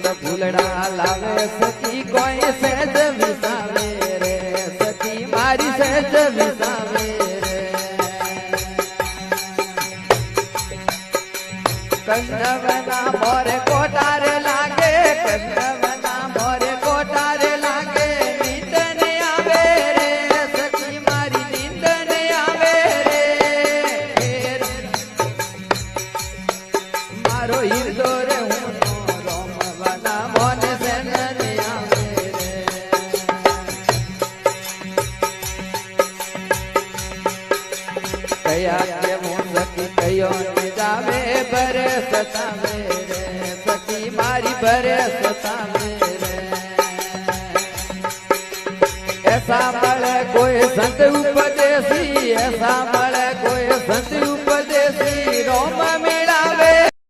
ફૂલડા લાવે સખી કોઈ સહેજ વિસાવે રે સખી મારી સહેજ વિસાવે રે કૃષ્ણવના મોરે કોટારે લાગે કૃષ્ણવના મોરે કોટારે લાગે નીંદ ને આવે રે સખી મારી નીંદ ને આવે રે મારો હિરદો રે ભરે સતાવે રે સખી મારી ભરે સતાવે રે ऐसा મળે કોઈ સંત ઉપદેશી ऐसा